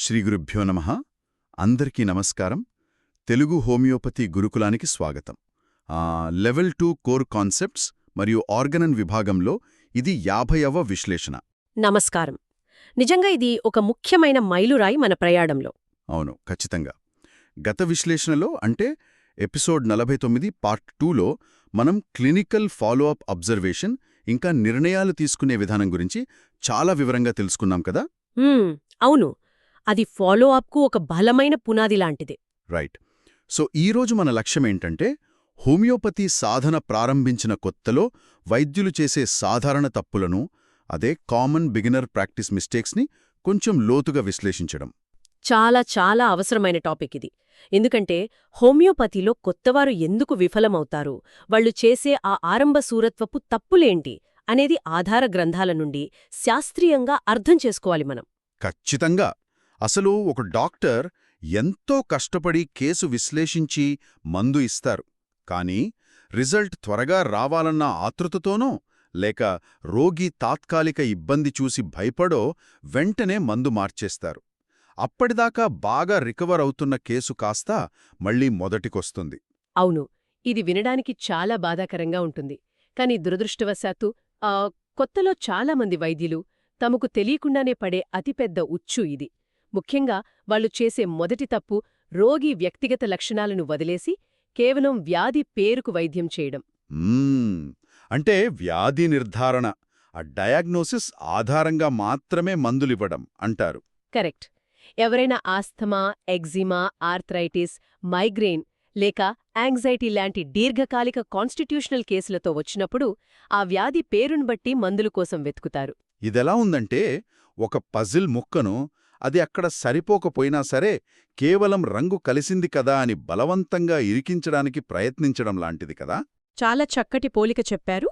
శ్రీగురుభ్యో నమః. అందరికీ నమస్కారం. తెలుగు హోమియోపతి గురుకులానికి స్వాగతం. లెవెల్ 2 కోర్ కాన్సెప్ట్స్ మరియు ఆర్గనన్ విభాగంలో ఇది 50వ విశ్లేషణ. నమస్కారం. నిజంగా ఇది ఒక ముఖ్యమైన మైలురాయి మన ప్రయాణంలో. అవును, ఖచ్చితంగా. గత విశ్లేషణలో అంటే ఎపిసోడ్ 49 పార్ట్ 2లో మనం క్లినికల్ ఫాలోఅప్ అబ్జర్వేషన్ ఇంకా నిర్ణయాలు తీసుకునే విధానం గురించి చాలా వివరంగా తెలుసుకున్నాం కదా. అవును, అది ఫాలో అప్కు ఒక బలమైన పునాది లాంటిది. రైట్. సో ఈరోజు మన లక్ష్యమేంటంటే హోమియోపతి సాధన ప్రారంభించిన కొత్తలో వైద్యులు చేసే సాధారణ తప్పులను, అదే కామన్ బిగినర్ ప్రాక్టీస్ మిస్టేక్స్ని కొంచెం లోతుగా విశ్లేషించడం. చాలా చాలా అవసరమైన టాపిక్ ఇది. ఎందుకంటే హోమియోపతిలో కొత్తవారు ఎందుకు విఫలమవుతారు, వాళ్ళు చేసే ఆ ఆరంభ సూరత్వపు తప్పులేంటి అనేది ఆధార గ్రంథాల నుండి శాస్త్రీయంగా అర్థం చేసుకోవాలి మనం. ఖచ్చితంగా. అసలు ఒక డాక్టర్ ఎంతో కష్టపడి కేసు విశ్లేషించి మందు ఇస్తారు. కానీ రిజల్ట్ త్వరగా రావాలన్న ఆతృతతోనో లేక రోగి తాత్కాలిక ఇబ్బంది చూసి భయపడో వెంటనే మందు మార్చేస్తారు. అప్పటిదాకా బాగా రికవర్ అవుతున్న కేసు కాస్త మళ్లీ మొదటికొస్తుంది. అవును, ఇది వినడానికి చాలా బాధాకరంగా ఉంటుంది. కానీ దురదృష్టవశాత్తు కొత్తలో చాలామంది వైద్యులు తమకు తెలియకుండానే పడే అతిపెద్ద ఉచ్చు ఇది. ముఖ్యంగా వాళ్ళు చేసే మొదటి తప్పు రోగి వ్యక్తిగత లక్షణాలను వదిలేసి కేవలం వ్యాధి పేరుకు వైద్యం చేయడం. అంటే వ్యాధి నిర్ధారణ, ఆ డయాగ్నోసిస్ ఆధారంగా మాత్రమే మందులివ్వడం అంటారు. కరెక్ట్. ఎవరైనా ఆస్థమా, ఎగ్జిమా, ఆర్థరైటిస్, మైగ్రేన్ లేక యాంగ్జైటీ లాంటి దీర్ఘకాలిక కాన్స్టిట్యూషనల్ కేసులతో వచ్చినప్పుడు ఆ వ్యాధి పేరును బట్టి మందుల కోసం వెతుకుతారు. ఇదెలా ఉందంటే ఒక పజిల్ ముక్కను అది అక్కడ సరిపోకపోయినా సరే కేవలం రంగు కలిసింది కదా అని బలవంతంగా ఇరికించడానికి ప్రయత్నించడం లాంటిది కదా. చాలా చక్కటి పోలిక చెప్పారు.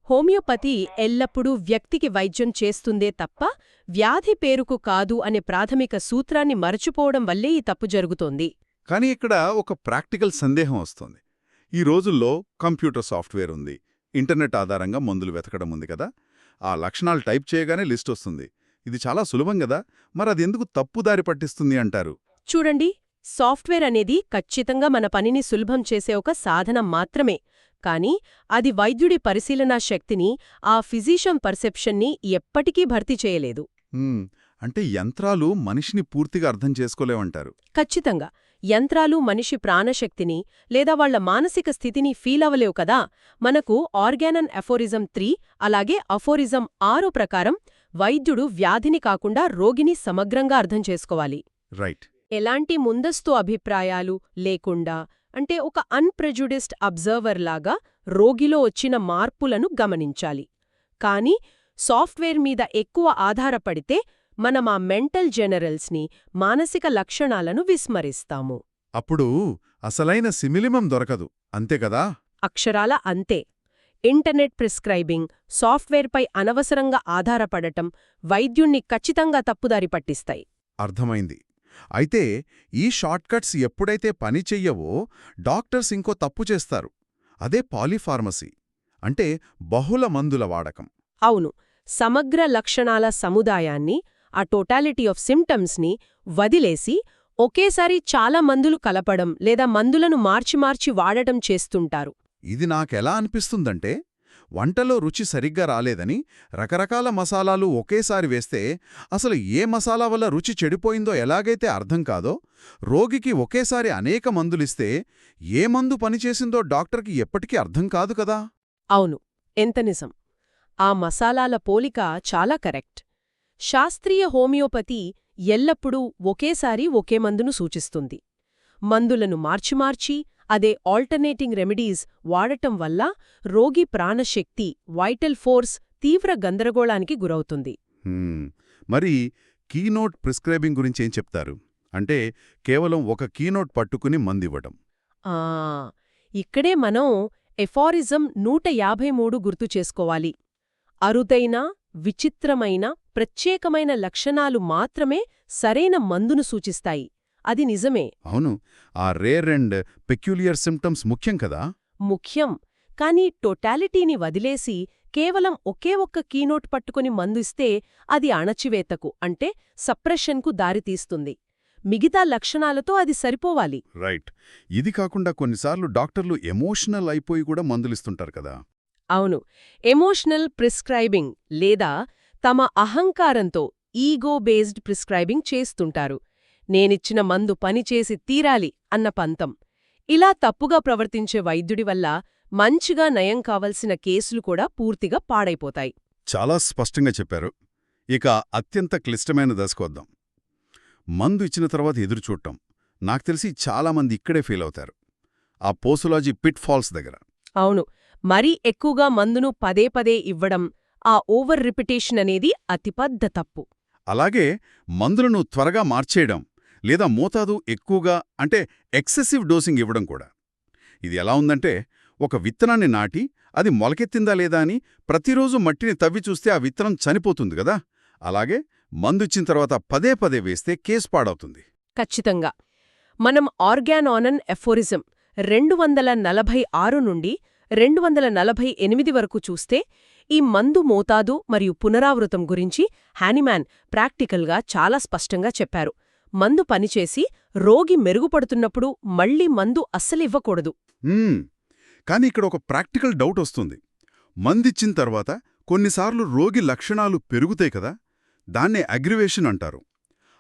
హోమియోపతి ఎల్లప్పుడూ వ్యక్తికి వైద్యం చేస్తుందే తప్ప వ్యాధి పేరుకు కాదు అనే ప్రాథమిక సూత్రాన్ని మరచిపోవడం వల్లే ఈ తప్పు జరుగుతోంది. కానీ ఇక్కడ ఒక ప్రాక్టికల్ సందేహం వస్తోంది. ఈ రోజుల్లో కంప్యూటర్ సాఫ్ట్వేర్ ఉంది, ఇంటర్నెట్ ఆధారంగా మందులు వెతకడం ఉంది కదా. ఆ లక్షణాలు టైప్ చేయగానే లిస్ట్ వస్తుంది. ఇది చాలా సులభం కదా, మరదెందుకు తప్పుదారి పట్టిస్తుంది అంటారు? చూడండి, సాఫ్ట్వేర్ అనేది ఖచ్చితంగా మన పనిని సులభం చేసే ఒక సాధనం మాత్రమే. కానీ అది వైద్యుడి పరిశీలనా శక్తిని, ఆ ఫిజిషియన్ పర్సెప్షన్ని ఎప్పటికీ భర్తీ చేయలేదు. అంటే యంత్రాలు మనిషిని పూర్తిగా అర్థం చేసుకోలేవంటారు? ఖచ్చితంగా. యంత్రాలు మనిషి ప్రాణశక్తిని లేదా వాళ్ల మానసిక స్థితిని ఫీలవలేవు కదా. మనకు ఆర్గానన్ అఫోరిజం 3 అలాగే అఫోరిజం 6 ప్రకారం వైద్యుడు వ్యాధిని కాకుండా రోగిని సమగ్రంగా అర్థం చేసుకోవాలి. రైట్. ఎలాంటి ముందస్తు అభిప్రాయాలు లేకుండా, అంటే ఒక అన్ప్రెజుడిస్డ్ అబ్జర్వర్ లాగా రోగిలో వచ్చిన మార్పులను గమనించాలి. కానీ సాఫ్ట్వేర్ మీద ఎక్కువ ఆధారపడితే మనం ఆ మెంటల్ జనరల్స్ని, మానసిక లక్షణాలను విస్మరిస్తాము. అప్పుడు అసలైన సిమిలిమం దొరకదు, అంతేకదా? అక్షరాల అంతే. ఇంటర్నెట్ ప్రిస్క్రైబింగ్, సాఫ్ట్వేర్పై అనవసరంగా ఆధారపడటం వైద్యుణ్ణి ఖచ్చితంగా తప్పుదారి పట్టిస్తాయి. అర్థమైంది. అయితే ఈ షార్ట్కట్స్ ఎప్పుడైతే పని చెయ్యవో డాక్టర్స్ ఇంకో తప్పు చేస్తారు. అదే పాలిఫార్మసీ, అంటే బహుళ మందుల వాడకం. అవును, సమగ్ర లక్షణాల సముదాయాన్ని, ఆ టోటాలిటీ ఆఫ్ సిమ్టమ్స్ని వదిలేసి ఒకేసారి చాలా మందులు కలపడం లేదా మందులను మార్చి వాడటం చేస్తుంటారు. ఇది నాకెలా అనిపిస్తుందంటే, వంటలో రుచి సరిగ్గా రాలేదని రకరకాల మసాలాలు ఒకేసారి వేస్తే అసలు ఏ మసాలా వల్ల రుచి చెడిపోయిందో ఎలాగైతే అర్థం కాదో, రోగికి ఒకేసారి అనేక మందులిస్తే ఏ మందు పనిచేసిందో డాక్టర్కి ఎప్పటికీ అర్థం కాదు కదా. అవును, ఎంత నిజం. ఆ మసాలాల పోలిక చాలా కరెక్ట్. శాస్త్రీయ హోమియోపతి ఎల్లప్పుడూ ఒకేసారి ఒకే మందును సూచిస్తుంది. మందులను మార్చి అదే ఆల్టర్నేటింగ్ రెమెడీస్ వాడటం వల్ల రోగి ప్రాణశక్తి, వైటల్ ఫోర్స్ తీవ్ర గందరగోళానికి గురవుతుంది. మరి కీనోట్ ప్రిస్క్రైబింగ్ గురించి ఏం చెప్తారు? అంటే కేవలం ఒక కీనోట్ పట్టుకుని మందివ్వడం. ఇక్కడే మనం ఎఫారిజం 153 గుర్తు చేసుకోవాలి. అరుదైన, విచిత్రమైన, ప్రత్యేకమైన లక్షణాలు మాత్రమే సరైన మందును సూచిస్తాయి. అది నిజమే. అవును, ఆ రేర్ అండ్ పెక్యులియర్ సిమ్టమ్స్ ముఖ్యం కదా. ముఖ్యం. కానీ టోటాలిటీని వదిలేసి కేవలం ఒకే ఒక్క కీనోట్ పట్టుకుని మందు ఇస్తే అది అణచివేతకు అంటే సప్రెషన్కు దారితీస్తుంది. మిగతా లక్షణాలతో అది సరిపోవాలి. రైట్. ఇది కాకుండా కొన్నిసార్లు డాక్టర్లు ఎమోషనల్ అయిపోయి కూడా మందులిస్తుంటారు కదా. అవును, ఎమోషనల్ ప్రిస్క్రైబింగ్ లేదా తమ అహంకారంతో ఈగో బేస్డ్ ప్రిస్క్రైబింగ్ చేస్తుంటారు. నేనిచ్చిన మందు పనిచేసి తీరాలి అన్న పంతం. ఇలా తప్పుగా ప్రవర్తించే వైద్యుడి వల్ల మంచిగా నయం కావలసిన కేసులు కూడా పూర్తిగా పాడైపోతాయి. చాలా స్పష్టంగా చెప్పారు. ఇక అత్యంత క్లిష్టమైన దశకొద్దాం. మందు ఇచ్చిన తర్వాత ఎదురుచూడటం. నాకు తెలిసి చాలామంది ఇక్కడే ఫెయిల్ అవుతారు, ఆ పోసలాజీ పిట్ ఫాల్స్ దగ్గర. అవును, మరీ ఎక్కువగా మందును పదే పదే ఇవ్వడం, ఆ ఓవర్ రిపిటేషన్ అనేది అతిపెద్ద తప్పు. అలాగే మందులను త్వరగా మార్చేయడం లేదా మోతాదు ఎక్కువగా అంటే ఎక్సెసివ్ డోసింగ్ ఇవ్వడం కూడా. ఇది ఎలా ఉందంటే, ఒక విత్తనాన్ని నాటి అది మొలకెత్తిందా లేదా అని ప్రతిరోజు మట్టిని తవ్వి చూస్తే ఆ విత్తనం చనిపోతుంది గదా. అలాగే మందుచ్చిన తర్వాత పదే పదే వేస్తే కేసు పాడవుతుంది. ఖచ్చితంగా. మనం ఆర్గానానన్ ఎఫోరిజం 246 నుండి 248 వరకు చూస్తే ఈ మందు మోతాదు మరియు పునరావృతం గురించి హానిమాన్ ప్రాక్టికల్గా చాలా స్పష్టంగా చెప్పారు. మందు పనిచేసి రోగి మెరుగుపడుతున్నప్పుడు మళ్లీ మందు అస్సలివ్వకూడదు. కానీ ఇక్కడ ఒక ప్రాక్టికల్ డౌట్ వస్తుంది. మందిచ్చిన తర్వాత కొన్నిసార్లు రోగి లక్షణాలు పెరుగుతాయి కదా, దాన్నే అగ్రివేషన్ అంటారు.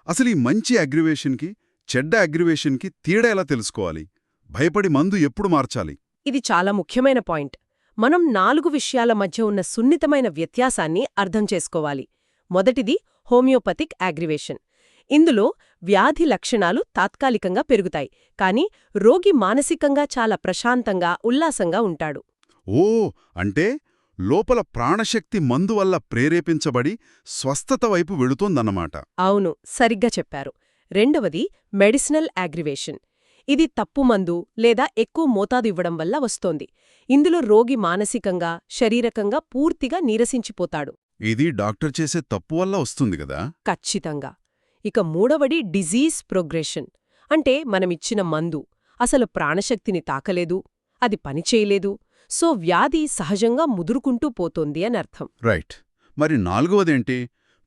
అసలు ఈ మంచి అగ్రివేషన్కి చెడ్డ అగ్రివేషన్కి తేడా ఎలా తెలుసుకోవాలి? భయపడి మందు ఎప్పుడు మార్చాలి? ఇది చాలా ముఖ్యమైన పాయింట్. మనం 4 విషయాల మధ్య ఉన్న సున్నితమైన వ్యత్యాసాన్ని అర్థం చేసుకోవాలి. మొదటిది హోమియోపతిక్ అగ్రివేషన్. ఇందులో వ్యాధి లక్షణాలు తాత్కాలికంగా పెరుగుతాయి, కానీ రోగి మానసికంగా చాలా ప్రశాంతంగా ఉల్లాసంగా ఉంటాడు. ఓ, అంటే లోపల ప్రాణశక్తి మందు వల్ల ప్రేరేపించబడి స్వస్థత వైపు వెళుతోందన్నమాట. అవును, సరిగ్గా చెప్పారు. రెండవది మెడిసినల్ అగ్రివేషన్. ఇది తప్పు మందు లేదా ఎక్కువ మోతాదు ఇవ్వడం వల్ల వస్తోంది. ఇందులో రోగి మానసికంగా, శారీరకంగా పూర్తిగా నీరసించిపోతాడు. ఇది డాక్టర్ చేసే తప్పు వల్ల వస్తుంది గదా. ఖచ్చితంగా. ఇక మూడవది డిజీజ్ ప్రోగ్రెషన్. అంటే మనమిచ్చిన మందు అసలు ప్రాణశక్తిని తాకలేదు, అది పనిచేయలేదు, సో వ్యాధి సహజంగా ముదురుకుంటూ పోతోంది అని అర్థం. రైట్. మరి నాలుగవదేంటి?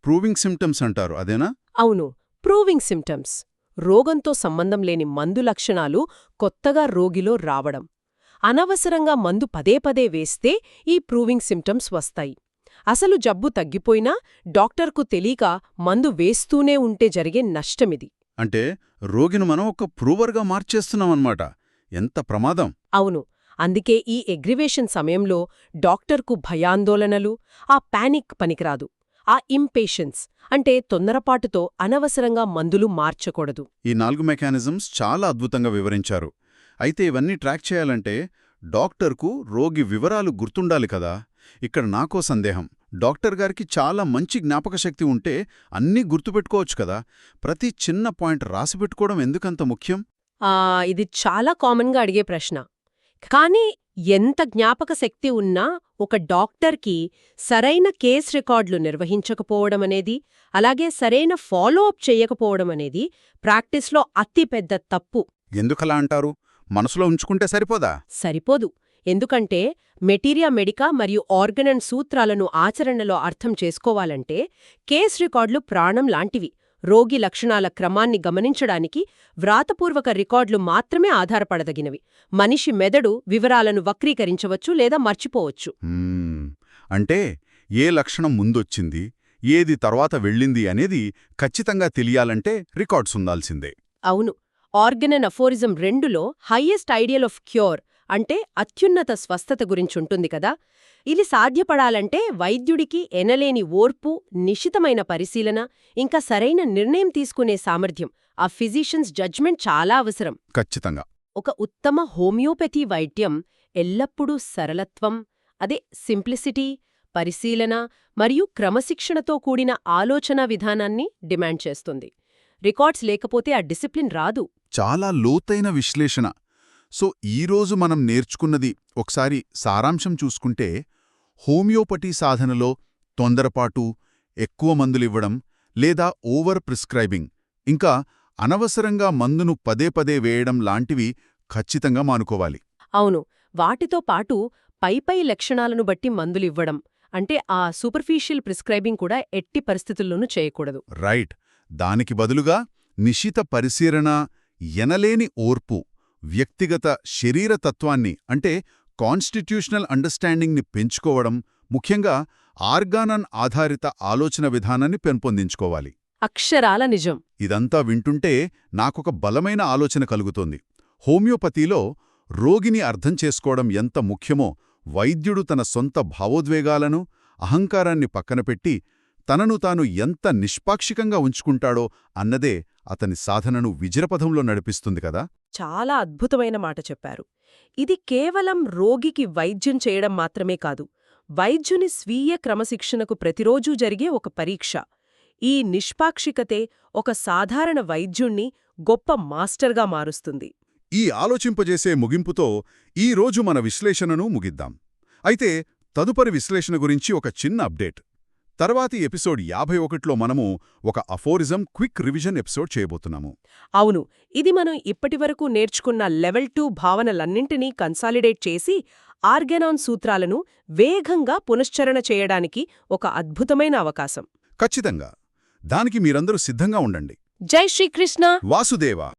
ప్రూవింగ్ సిమ్టమ్స్ అంటారు, అదేనా? అవును, ప్రూవింగ్ సిమ్టమ్స్. రోగంతో సంబంధం లేని మందు లక్షణాలు కొత్తగా రోగిలో రావడం. అనవసరంగా మందు పదే పదే వేస్తే ఈ ప్రూవింగ్ సిమ్టమ్స్ వస్తాయి. అసలు జబ్బు తగ్గిపోయినా డాక్టర్కు తెలీక మందు వేస్తూనే ఉంటే జరిగే నష్టమిది. అంటే రోగిని మనం ఒక ప్రూవర్గా మార్చేస్తున్నామన్నమాట. ఎంత ప్రమాదం! అవును, అందుకే ఈ అగ్రివేషన్ సమయంలో డాక్టర్కు భయాందోళనలు, ఆ పానిక్ పనికిరాదు. ఆ ఇంపేషెన్స్ అంటే తొందరపాటుతో అనవసరంగా మందులు మార్చకూడదు. ఈ 4 మెకానిజమ్స్ చాలా అద్భుతంగా వివరించారు. అయితే ఇవన్నీ ట్రాక్ చేయాలంటే డాక్టర్కు రోగి వివరాలు గుర్తుండాలి కదా. ఇక్కడ నాకో సందేహం. డాక్టర్ గారికి చాలా మంచి జ్ఞాపకశక్తి ఉంటే అన్నీ గుర్తుపెట్టుకోవచ్చు కదా. ప్రతి చిన్న పాయింట్ రాసిపెట్టుకోవడం ఎందుకంత ముఖ్యం? ఇది చాలా కామన్గా అడిగే ప్రశ్న. కానీ ఎంత జ్ఞాపక శక్తి ఉన్నా ఒక డాక్టర్కి సరైన కేస్ రికార్డులు నిర్వహించకపోవడమనేది, అలాగే సరైన ఫాలోఅప్ చెయ్యకపోవడమనేది ప్రాక్టీస్లో అతిపెద్ద తప్పు. ఎందుకలా అంటారు? మనసులో ఉంచుకుంటే సరిపోదా? సరిపోదు. ఎందుకంటే మెటీరియా మెడికా మరియు ఆర్గనన్ సూత్రాలను ఆచరణలో అర్థం చేసుకోవాలంటే కేస్ రికార్డులు ప్రాణం లాంటివి. రోగి లక్షణాల క్రమాన్ని గమనించడానికి వ్రాతపూర్వక రికార్డులు మాత్రమే ఆధారపడదగినవి. మనిషి మెదడు వివరాలను వక్రీకరించవచ్చు లేదా మర్చిపోవచ్చు. అంటే ఏ లక్షణం ముందొచ్చింది, ఏది తర్వాత వెళ్ళింది అనేది ఖచ్చితంగా తెలియాలంటే రికార్డ్స్ ఉండాల్సిందే. అవును, ఆర్గనన్ అఫోరిజం 2లో హైయెస్ట్ ఐడియల్ ఆఫ్ క్యూర్ అంటే అత్యున్నత స్వస్థత గురించుంటుంది కదా. ఇది సాధ్యపడాలంటే వైద్యుడికి ఎనలేని ఓర్పు, నిశితమైన పరిశీలన, ఇంకా సరైన నిర్ణయం తీసుకునే సామర్థ్యం, ఆ ఫిజిషియన్స్ జడ్జ్మెంట్ చాలా అవసరం. ఖచ్చితంగా. ఒక ఉత్తమ హోమియోపతి వైద్యం ఎల్లప్పుడూ సరళత్వం, అదే సింప్లిసిటీ, పరిశీలన మరియు క్రమశిక్షణతో కూడిన ఆలోచనా విధానాన్ని డిమాండ్ చేస్తుంది. రికార్డ్స్ లేకపోతే ఆ డిసిప్లిన్ రాదు. చాలా లోతైన విశ్లేషణ. సో ఈరోజు మనం నేర్చుకున్నది ఒకసారి సారాంశం చూసుకుంటే, హోమియోపతి సాధనలో తొందరపాటు, ఎక్కువ మందులివ్వడం లేదా ఓవర్ ప్రిస్క్రైబింగ్, ఇంకా అనవసరంగా మందును పదే పదే వేయడం లాంటివి ఖచ్చితంగా మానుకోవాలి. అవును, వాటితో పాటు పైపై లక్షణాలను బట్టి మందులివ్వడం, అంటే ఆ సూపర్ఫిషియల్ ప్రిస్క్రైబింగ్ కూడా ఎట్టి పరిస్థితుల్లోనూ చేయకూడదు. రైట్. దానికి బదులుగా నిశిత పరిశీలన, ఎనలేని ఓర్పు, వ్యక్తిగత శరీరతత్వాన్ని అంటే కాన్స్టిట్యూషనల్ అండర్స్టాండింగ్ని పెంచుకోవడం, ముఖ్యంగా ఆర్గానన్ ఆధారిత ఆలోచన విధానాన్ని పెంపొందించుకోవాలి. అక్షరాల నిజం. ఇదంతా వింటుంటే నాకొక బలమైన ఆలోచన కలుగుతోంది. హోమియోపతిలో రోగిని అర్థం చేసుకోవడం ఎంత ముఖ్యమో వైద్యుడు తన సొంత భావోద్వేగాలను, అహంకారాన్ని పక్కనపెట్టి తనను తాను ఎంత నిష్పాక్షికంగా ఉంచుకుంటాడో అన్నదే అతని సాధనను విజయపథంలో నడిపిస్తుంది కదా. చాలా అద్భుతమైన మాట చెప్పారు. ఇది కేవలం రోగికి వైద్యం చేయడం మాత్రమే కాదు, వైద్యుని స్వీయ క్రమశిక్షణకు ప్రతిరోజూ జరిగే ఒక పరీక్ష. ఈ నిష్పాక్షికతే ఒక సాధారణ వైద్యుణ్ణి గొప్ప మాస్టర్గా మారుస్తుంది. ఈ ఆలోచింపజేసే ముగింపుతో ఈరోజు మన విశ్లేషణను ముగిద్దాం. అయితే తదుపరి విశ్లేషణ గురించి ఒక చిన్న అప్డేట్. తర్వాతి ఎపిసోడ్ 51లో మనము ఒక అఫోరిజం క్విక్ రివిజన్ ఎపిసోడ్ చేయబోతున్నాము. అవును, ఇది మనం ఇప్పటివరకు నేర్చుకున్న లెవెల్ 2 భావనలన్నింటినీ కన్సాలిడేట్ చేసి ఆర్గానాన్ సూత్రాలను వేగంగా పునశ్చరణ చేయడానికి ఒక అద్భుతమైన అవకాశం. ఖచ్చితంగా. దానికి మీరందరూ సిద్ధంగా ఉండండి. జై శ్రీకృష్ణ. వాసుదేవ.